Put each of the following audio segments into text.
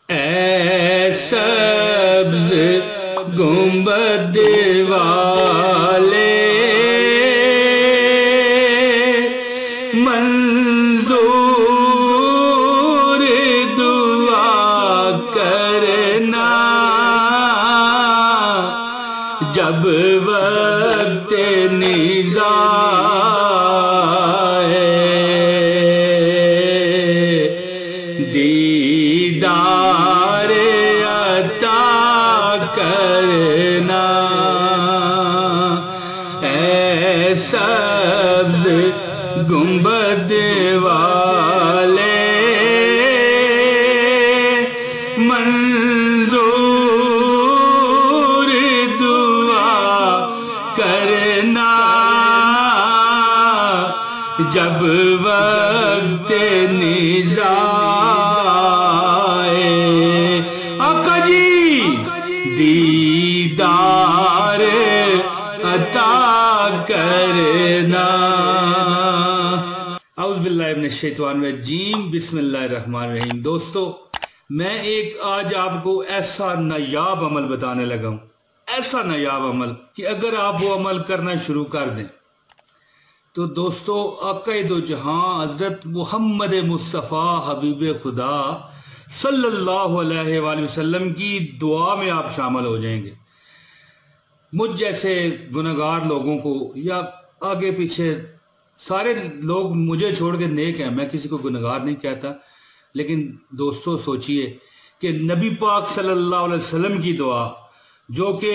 اے سبز گنبد والے منظور دعا کرنا جب وقت نزاع دیدار عطا کرنا اے سبز گنبد والے منظور دعا کرنا جب وقت نزاع آقا جی دیدار عطا کرنا۔ اعوذ باللہ من الشیطان الرجیم، بسم اللہ الرحمن الرحیم۔ دوستو، میں ایک آج آپ کو ایسا نایاب عمل بتانے لگا ہوں، ایسا نایاب عمل کہ اگر آپ وہ عمل کرنا شروع کر دیں تو دوستو آقا دو جہاں حضرت محمد مصطفیٰ حبیب خدا صلی اللہ علیہ وآلہ وسلم کی دعا میں آپ شامل ہو جائیں گے۔ مجھ جیسے گنہگار لوگوں کو یا آگے پیچھے سارے لوگ مجھے چھوڑ کے نیک ہیں، میں کسی کو گنہگار نہیں کہتا، لیکن دوستو سوچئے کہ نبی پاک صلی اللہ علیہ وسلم کی دعا جو کہ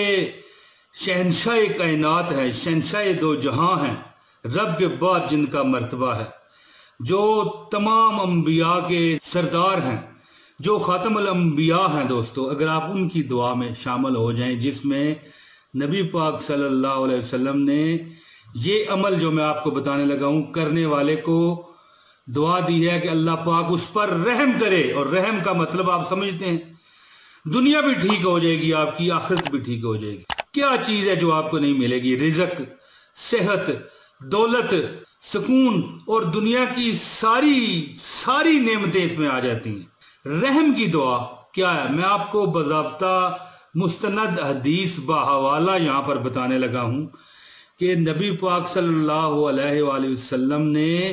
شہنشاہ کائنات ہے، شہنشاہ دو جہاں ہیں، رب کے بعد جن کا مرتبہ ہے، جو تمام انبیاء کے سردار ہیں، جو خاتم الانبیاء ہیں، دوستو اگر آپ ان کی دعا میں شامل ہو جائیں جس میں نبی پاک صلی اللہ علیہ وسلم نے یہ عمل جو میں آپ کو بتانے لگا ہوں کرنے والے کو دعا دی ہے کہ اللہ پاک اس پر رحم کرے، اور رحم کا مطلب آپ سمجھتے ہیں، دنیا بھی ٹھیک ہو جائے گی، آپ کی آخرت بھی ٹھیک ہو جائے گی۔ کیا چیز ہے جو آپ کو نہیں ملے گی؟ رزق، صحت، دولت، سکون اور دنیا کی ساری نعمتیں اس میں آ جاتی ہیں۔ رحم کی دعا کیا ہے؟ میں آپ کو باضابطہ مستند حدیث باحوالہ یہاں پر بتانے لگا ہوں کہ نبی پاک صلی اللہ علیہ وآلہ وسلم نے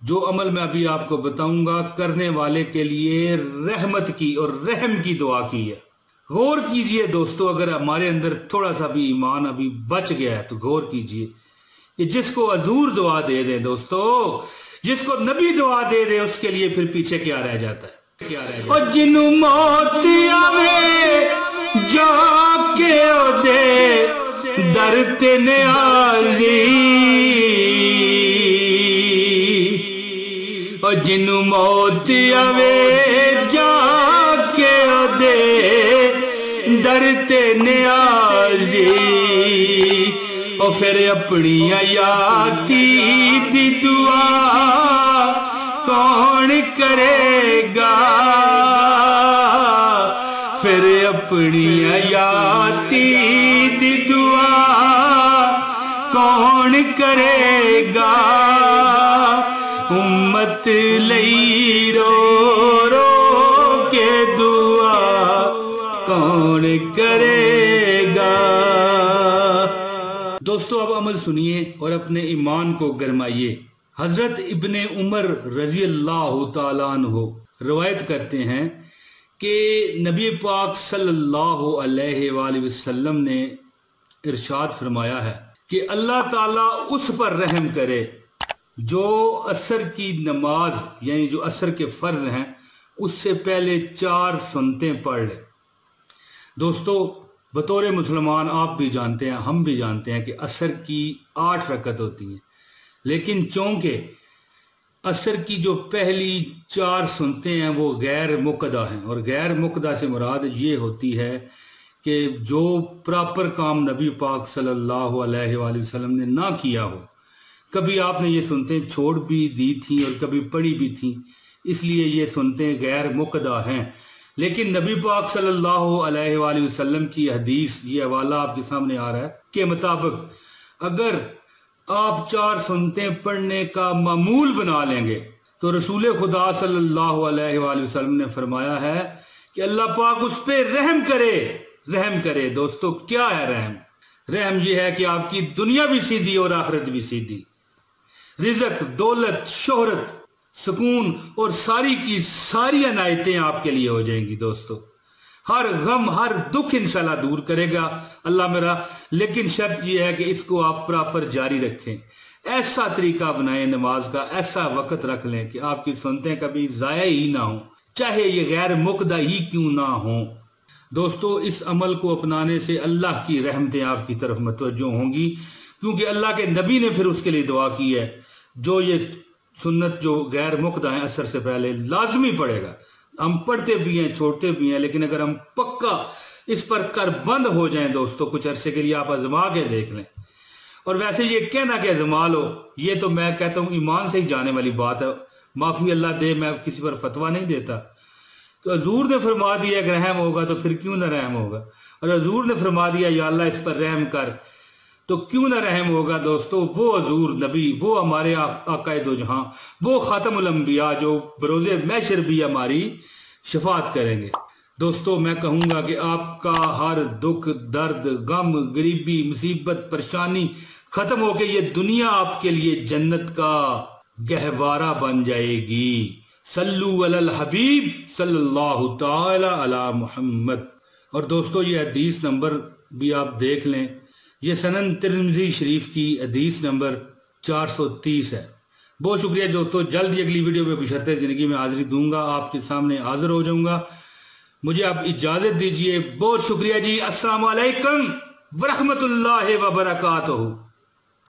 جو عمل میں ابھی آپ کو بتاؤں گا کرنے والے کے لیے رحمت کی اور رحم کی دعا کی ہے۔ غور کیجئے دوستو، اگر ہمارے اندر تھوڑا سا بھی ایمان ابھی بچ گیا ہے تو غور کیجئے کہ جس کو حضور دعا دے دیں دوستو، جس کو نبی دعا دے دے، اس کے لیے پھر پیچھے کیا رہ جاتا ہے؟ اور جنوں موت آوے جا کے او دے در تے نیازی، اور جنوں موت آوے جا کے او دے در تے نیازی، اور پھر اپنی حیاتی دی دعا کون کرے گا؟ پھر اپنی حیاتی دی دعا کون کرے گا؟ امت لئی رو رو کے دعا کون کرے گا؟ دوستو اب عمل سنیے اور اپنے ایمان کو گرمائیے۔ حضرت ابن عمر رضی اللہ تعالیٰ عنہ روایت کرتے ہیں کہ نبی پاک صلی اللہ علیہ وآلہ وسلم نے ارشاد فرمایا ہے کہ اللہ تعالیٰ اس پر رحم کرے جو عصر کی نماز یعنی جو عصر کے فرض ہیں اس سے پہلے 4 سنتیں پڑھ لے۔ دوستو بطور مسلمان آپ بھی جانتے ہیں، ہم بھی جانتے ہیں کہ عصر کی 8 رکعت ہوتی ہیں، لیکن چونکہ عصر کی جو پہلی 4 سنتیں ہیں وہ غیر مقدہ ہیں، اور غیر مقدہ سے مراد یہ ہوتی ہے کہ جو پراپر کام نبی پاک صلی اللہ علیہ وآلہ وسلم نے نہ کیا ہو، کبھی آپ نے یہ سنتیں چھوڑ بھی دی تھیں اور کبھی پڑھی بھی تھیں، اس لیے یہ سنتیں غیر مقدہ ہیں۔ لیکن نبی پاک صلی اللہ علیہ وآلہ وسلم کی حدیث، یہ حوالہ آپ کے سامنے آ رہا ہے، کے مطابق اگر آپ 4 سنتیں پڑھنے کا معمول بنا لیں گے تو رسول خدا صلی اللہ علیہ وآلہ وسلم نے فرمایا ہے کہ اللہ پاک اس پہ رحم کرے دوستو کیا ہے رحم؟ رحم یہ ہے کہ آپ کی دنیا بھی سیدھی اور آخرت بھی سیدھی، رزق، دولت، شہرت، سکون اور ساری کی ساری عنایتیں آپ کے لیے ہو جائیں گی دوستو، ہر غم ہر دکھ انشاءاللہ دور کرے گا اللہ میرا، لیکن شرط یہ ہے کہ اس کو آپ پراپر جاری رکھیں، ایسا طریقہ بنائیں نماز کا، ایسا وقت رکھ لیں کہ آپ کی سنتیں کبھی ضائع ہی نہ ہوں، چاہے یہ غیر مقدہ ہی کیوں نہ ہوں۔ دوستو اس عمل کو اپنانے سے اللہ کی رحمتیں آپ کی طرف متوجہ ہوں گی، کیونکہ اللہ کے نبی نے پھر اس کے لیے دعا کی ہے، جو یہ سنت جو غیر مقدہ ہیں عصر سے پہلے لازمی پڑے گا، ہم پڑھتے بھی ہیں چھوڑتے بھی ہیں، لیکن اگر ہم پکا اس پر کر بند ہو جائیں دوستو، کچھ عرصے کے لیے آپ آزما کے دیکھ لیں۔ اور ویسے یہ کہنا کہ آزما لو، یہ تو میں کہتا ہوں ایمان سے ہی جانے والی بات ہے، معافی اللہ دے، میں کسی پر فتویٰ نہیں دیتا، تو حضور نے فرما دیا کہ رحم ہوگا تو پھر کیوں نہ رحم ہوگا، اور حضور نے فرما دیا یا اللہ اس پر رحم کر تو کیوں نہ رحم ہوگا دوستو۔ وہ حضور نبی، وہ ہمارے آقا دو جہاں، وہ خاتم الانبیاء جو بروز محشر بھی ہماری شفاعت کریں گے۔ دوستو میں کہوں گا کہ آپ کا ہر دکھ، درد، غم، غریبی، مصیبت، پریشانی ختم ہو کے یہ دنیا آپ کے لیے جنت کا گہوارہ بن جائے گی۔ صلو علی الحبیب صلی اللہ تعالی علی محمد۔ اور دوستو یہ حدیث نمبر بھی آپ دیکھ لیں، یہ سنن ترمذی شریف کی حدیث نمبر 430 ہے۔ بہت شکریہ دوستو، جلد ہی اگلی ویڈیو میں بشرط زندگی میں حاضری دوں گا، آپ کے سامنے حاضر ہو جاؤں گا، مجھے آپ اجازت دیجئے۔ بہت شکریہ جی، السلام علیکم ورحمۃ اللہ وبرکاتہ۔